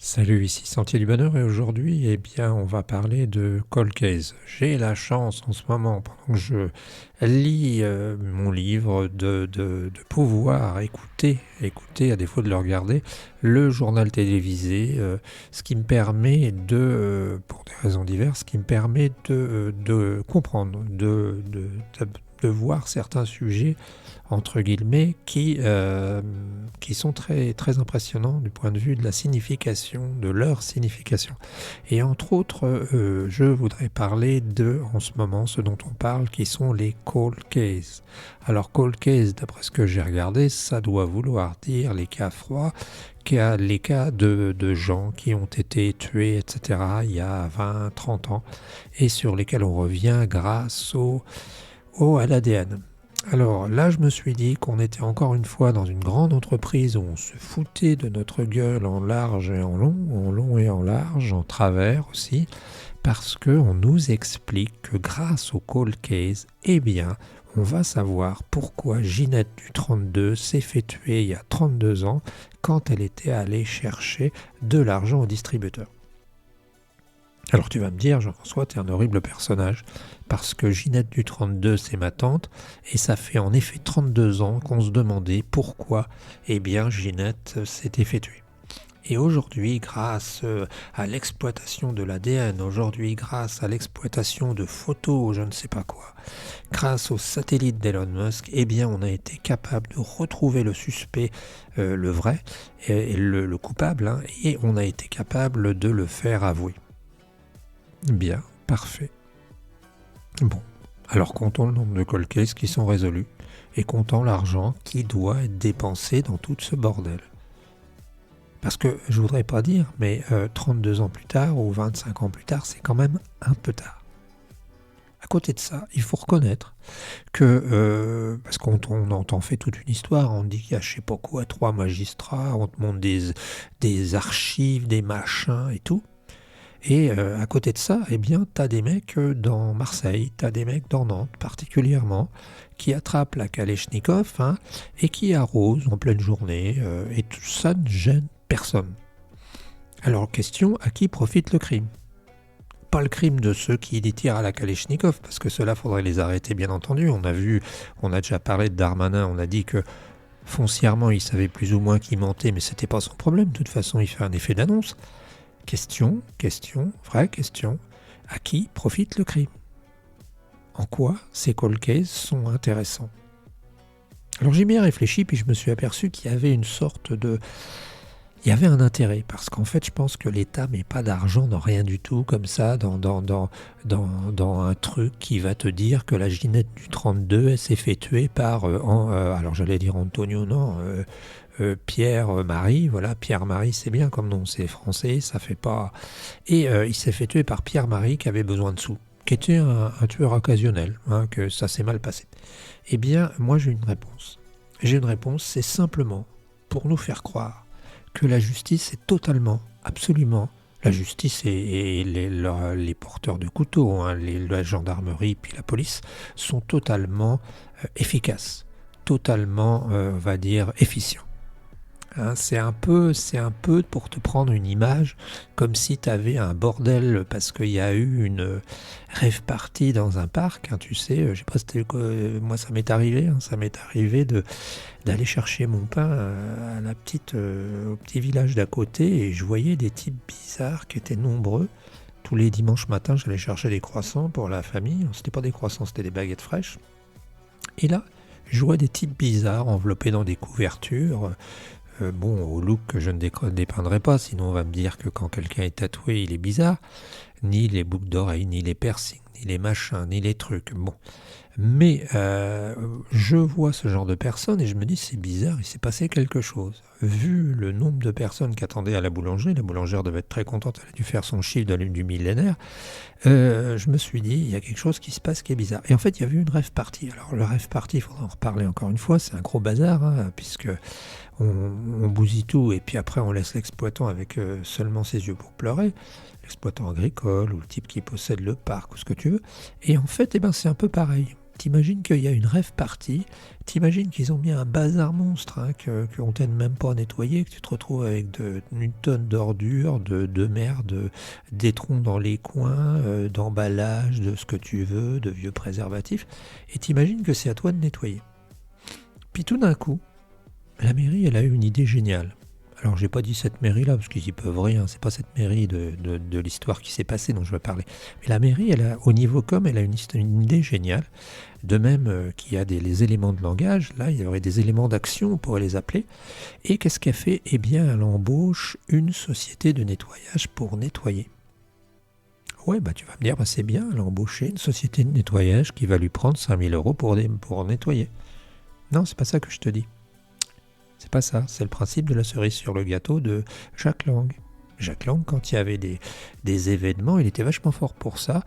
Salut, ici Sentier du Bonheur et aujourd'hui, on va parler de Cold Case. J'ai la chance en ce moment, pendant que je lis mon livre, de pouvoir écouter à défaut de le regarder, le journal télévisé, ce qui me permet pour des raisons diverses, ce qui me permet de comprendre, de voir certains sujets entre guillemets, qui sont très, très impressionnants du point de vue de la signification, de leur signification. Et entre autres, je voudrais parler en ce moment, ce dont on parle, qui sont les cold cases. Alors, cold case, d'après ce que j'ai regardé, ça doit vouloir dire les cas froids, les cas de gens qui ont été tués, etc., il y a 20, 30 ans, et sur lesquels on revient grâce à l'ADN. Alors là, je me suis dit qu'on était encore une fois dans une grande entreprise où on se foutait de notre gueule en large et en long et en large, en travers aussi, parce qu'on nous explique que grâce au cold case, on va savoir pourquoi Ginette du 32 s'est fait tuer il y a 32 ans quand elle était allée chercher de l'argent au distributeur. Alors tu vas me dire, Jean-François, t'es un horrible personnage, parce que Ginette du 32, c'est ma tante, et ça fait en effet 32 ans qu'on se demandait pourquoi, Ginette s'était fait tuer. Et aujourd'hui, grâce à l'exploitation de l'ADN, aujourd'hui grâce à l'exploitation de photos, je ne sais pas quoi, grâce aux satellites d'Elon Musk, on a été capable de retrouver le suspect, le vrai, et le coupable, hein, et on a été capable de le faire avouer. Bien, parfait. Bon, alors comptons le nombre de cold cases qui sont résolus et comptons l'argent qui doit être dépensé dans tout ce bordel. Parce que je voudrais pas dire, mais 32 ans plus tard ou 25 ans plus tard, c'est quand même un peu tard. À côté de ça, il faut reconnaître que, parce qu'on en fait toute une histoire, on dit qu'il y a je sais pas quoi, 3 magistrats, on te montre des archives, des machins et tout. Et à côté de ça, t'as des mecs dans Marseille, t'as des mecs dans Nantes particulièrement, qui attrapent la Kalachnikov et qui arrosent en pleine journée, et tout ça ne gêne personne. Alors question, à qui profite le crime ? Pas le crime de ceux qui les tirent à la Kalachnikov, parce que ceux-là, faudrait les arrêter bien entendu. On a déjà parlé de Darmanin, on a dit que foncièrement, il savait plus ou moins qu'il mentait, mais c'était pas son problème, de toute façon, il fait un effet d'annonce. Question, vraie question, à qui profite le crime ? En quoi ces cold cases sont intéressants ? Alors j'ai bien réfléchi, puis je me suis aperçu qu'il y avait il y avait un intérêt, parce qu'en fait je pense que l'État met pas d'argent dans rien du tout, comme ça, dans un truc qui va te dire que la Ginette du 32, elle s'est fait tuer par, alors j'allais dire Antonio, non, Pierre-Marie, voilà, Pierre-Marie c'est bien comme nom, c'est français, ça fait pas... Et il s'est fait tuer par Pierre-Marie qui avait besoin de sous, qui était un tueur occasionnel, que ça s'est mal passé. Moi j'ai une réponse. J'ai une réponse, c'est simplement pour nous faire croire que la justice est totalement, absolument, la justice et les porteurs de couteaux, la gendarmerie puis la police, sont totalement efficaces, totalement, on va dire, efficients. C'est un peu pour te prendre une image, comme si tu avais un bordel parce qu'il y a eu une rave party dans un parc, tu sais, je sais pas si c'était moi ça m'est arrivé, d'aller chercher mon pain à au petit village d'à côté et je voyais des types bizarres qui étaient nombreux. Tous les dimanches matins, j'allais chercher des croissants pour la famille, c'était pas des croissants, c'était des baguettes fraîches. Et là, je vois des types bizarres enveloppés dans des couvertures, au look que je ne dépeindrai pas, sinon on va me dire que quand quelqu'un est tatoué, il est bizarre. Ni les boucles d'oreilles, ni les piercings, ni les machins, ni les trucs. Bon. Mais je vois ce genre de personnes et je me dis c'est bizarre, il s'est passé quelque chose. Vu le nombre de personnes qui attendaient à la boulangère devait être très contente, elle a dû faire son chiffre du millénaire. Je me suis dit, il y a quelque chose qui se passe qui est bizarre. Et en fait, il y avait une rave party. Alors, le rave party, il faudra en reparler encore une fois, c'est un gros bazar, puisque on bousille tout et puis après on laisse l'exploitant avec seulement ses yeux pour pleurer, l'exploitant agricole ou le type qui possède le parc ou ce que tu veux. Et en fait, c'est un peu pareil. T'imagines qu'il y a une rave party, t'imagines qu'ils ont mis un bazar monstre, hein, qu'on t'aide même pas à nettoyer, que tu te retrouves avec une tonne d'ordures, de merde, des troncs dans les coins, d'emballage, de ce que tu veux, de vieux préservatifs, et t'imagines que c'est à toi de nettoyer. Puis tout d'un coup, la mairie, elle a eu une idée géniale. Alors, j'ai pas dit cette mairie-là, parce qu'ils y peuvent rien, c'est pas cette mairie de l'histoire qui s'est passée dont je vais parler. Mais la mairie, elle a, au niveau com, elle a une idée géniale. De même qu'il y a les éléments de langage, là, il y aurait des éléments d'action, on pourrait les appeler. Et qu'est-ce qu'elle fait? Eh bien, elle embauche une société de nettoyage pour nettoyer. Ouais, bah tu vas me dire, bah, c'est bien, elle a embauché une société de nettoyage qui va lui prendre 5000 € pour nettoyer. Non, c'est pas ça que je te dis. C'est pas ça, c'est le principe de la cerise sur le gâteau de Jack Lang. Jack Lang, quand il y avait des événements, il était vachement fort pour ça.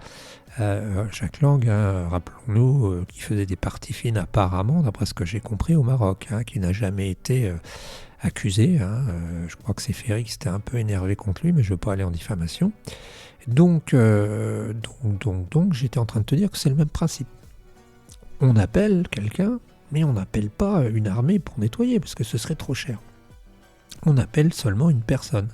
Jack Lang, hein, rappelons-nous, qui faisait des parties fines apparemment, d'après ce que j'ai compris, au Maroc, hein, qui n'a jamais été accusé. Hein, je crois que c'est Ferry qui s'était un peu énervé contre lui, mais je ne veux pas aller en diffamation. Donc, j'étais en train de te dire que c'est le même principe. On appelle quelqu'un, mais on n'appelle pas une armée pour nettoyer, parce que ce serait trop cher. On appelle seulement une personne.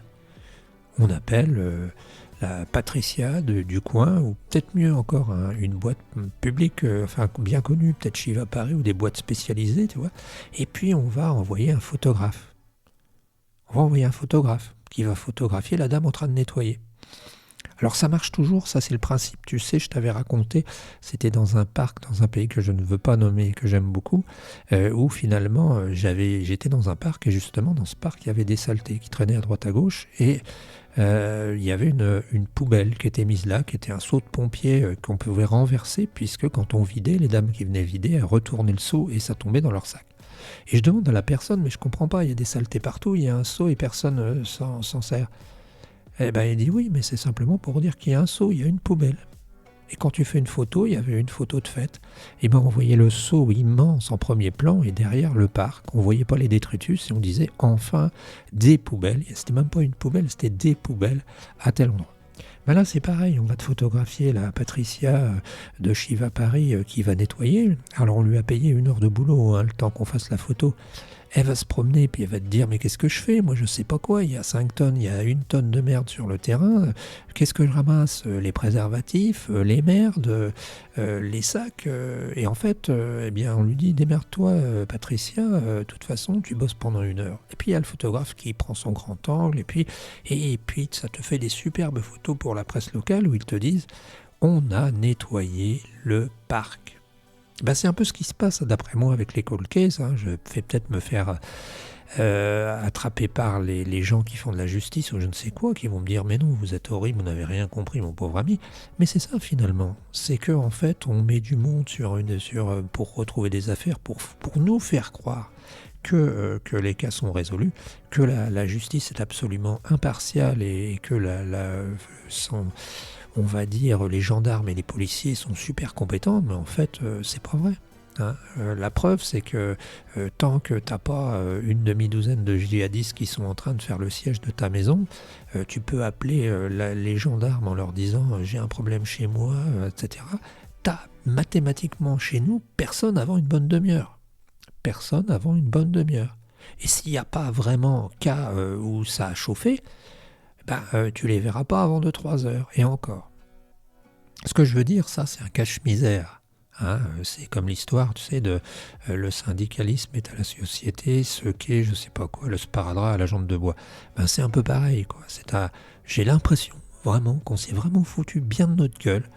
On appelle la Patricia du coin, ou peut-être mieux encore, hein, une boîte publique, enfin bien connue, peut-être Shiva Paris, ou des boîtes spécialisées, tu vois. Et puis on va envoyer un photographe. On va envoyer un photographe qui va photographier la dame en train de nettoyer. Alors ça marche toujours, ça c'est le principe, tu sais, je t'avais raconté, c'était dans un parc, dans un pays que je ne veux pas nommer, que j'aime beaucoup, où finalement j'étais dans un parc, et justement dans ce parc il y avait des saletés qui traînaient à droite à gauche, et il y avait une poubelle qui était mise là, qui était un seau de pompier qu'on pouvait renverser, puisque quand on vidait, les dames qui venaient vider, elles retournaient le seau et ça tombait dans leur sac. Et je demande à la personne, mais je comprends pas, il y a des saletés partout, il y a un seau et personne s'en sert. Eh ben, il dit oui, mais c'est simplement pour dire qu'il y a un seau, il y a une poubelle. Et quand tu fais une photo, il y avait une photo de fête. Et ben on voyait le seau immense en premier plan et derrière le parc, on voyait pas les détritus et on disait enfin des poubelles. Et c'était même pas une poubelle, c'était des poubelles à tel endroit. Ben là c'est pareil, on va te photographier la Patricia de Shiva Paris qui va nettoyer. Alors on lui a payé 1 heure de boulot, hein, le temps qu'on fasse la photo. Elle va se promener, puis elle va te dire, mais qu'est-ce que je fais? Moi, je sais pas quoi. Il y a 5 tonnes, il y a 1 tonne de merde sur le terrain. Qu'est-ce que je ramasse? Les préservatifs, les merdes, les sacs. Et en fait, eh bien, on lui dit, démerde-toi, Patricia. De toute façon, tu bosses pendant 1 heure. Et puis, il y a le photographe qui prend son grand angle. Et puis, ça te fait des superbes photos pour la presse locale où ils te disent, on a nettoyé le parc. Ben, c'est un peu ce qui se passe d'après moi avec les cold cases. Hein. Je vais peut-être me faire attraper par les gens qui font de la justice ou je ne sais quoi, qui vont me dire mais non, vous êtes horrible, vous n'avez rien compris mon pauvre ami. Mais c'est ça finalement, c'est que en fait on met du monde pour retrouver des affaires, pour nous faire croire que les cas sont résolus, que la justice est absolument impartiale et que on va dire, les gendarmes et les policiers sont super compétents, mais en fait, c'est pas vrai. Hein. La preuve, c'est que tant que t'as pas une demi-douzaine de djihadistes qui sont en train de faire le siège de ta maison, tu peux appeler les gendarmes en leur disant j'ai un problème chez moi, etc. T'as mathématiquement chez nous personne avant une bonne demi-heure. Personne avant une bonne demi-heure. Et s'il n'y a pas vraiment cas où ça a chauffé, tu les verras pas avant 2-3 heures, et encore. Ce que je veux dire, ça, c'est un cache-misère. Hein, c'est comme l'histoire, tu sais, de le syndicalisme est à la société, ce qu'est, je sais pas quoi, le sparadrap à la jambe de bois. Ben, c'est un peu pareil, quoi. J'ai l'impression, vraiment, qu'on s'est vraiment foutu bien de notre gueule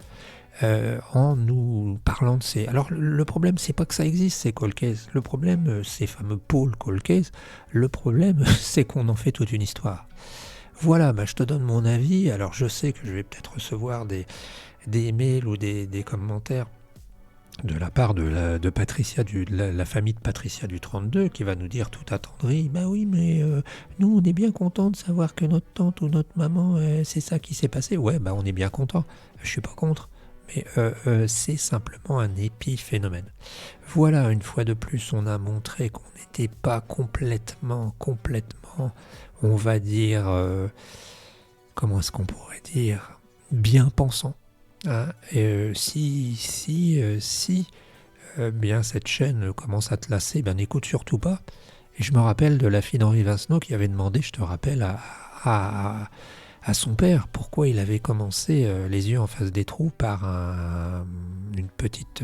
en nous parlant de ces... Alors, le problème, c'est pas que ça existe, ces cold cases. Le problème, ces fameux pôles cold cases, le problème, c'est qu'on en fait toute une histoire. Voilà, je te donne mon avis. Alors, je sais que je vais peut-être recevoir des mails ou des commentaires de la part de Patricia, de la famille de Patricia du 32, qui va nous dire tout attendri, bah oui, mais nous, on est bien content de savoir que notre tante ou notre maman, c'est ça qui s'est passé. Ouais, on est bien content, je suis pas contre. Mais c'est simplement un épiphénomène. Voilà, une fois de plus, on a montré qu'on n'était pas complètement, on va dire, comment est-ce qu'on pourrait dire, bien pensant. Hein, si bien cette chaîne commence à te lasser, ben n'écoute surtout pas. Et je me rappelle de la fille d'Henri Vincenot qui avait demandé, je te rappelle, à son père pourquoi il avait commencé les yeux en face des trous par une petite,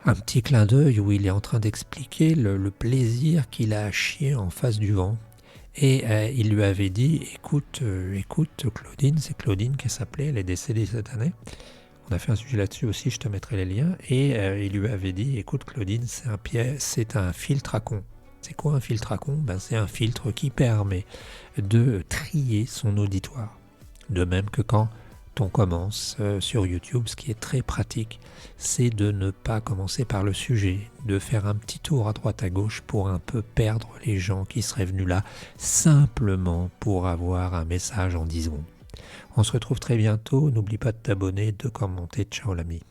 un petit clin d'œil où il est en train d'expliquer le plaisir qu'il a à chier en face du vent. Et il lui avait dit, écoute Claudine, c'est Claudine qui s'appelait, elle est décédée cette année. On a fait un sujet là-dessus aussi, je te mettrai les liens. Et il lui avait dit, écoute Claudine, c'est un filtre à con. C'est quoi un filtre à con? Ben, c'est un filtre qui permet de trier son auditoire. De même que quand on commence sur YouTube, ce qui est très pratique, c'est de ne pas commencer par le sujet, de faire un petit tour à droite à gauche pour un peu perdre les gens qui seraient venus là simplement pour avoir un message en 10 secondes. On se retrouve très bientôt, n'oublie pas de t'abonner, de commenter, ciao l'ami.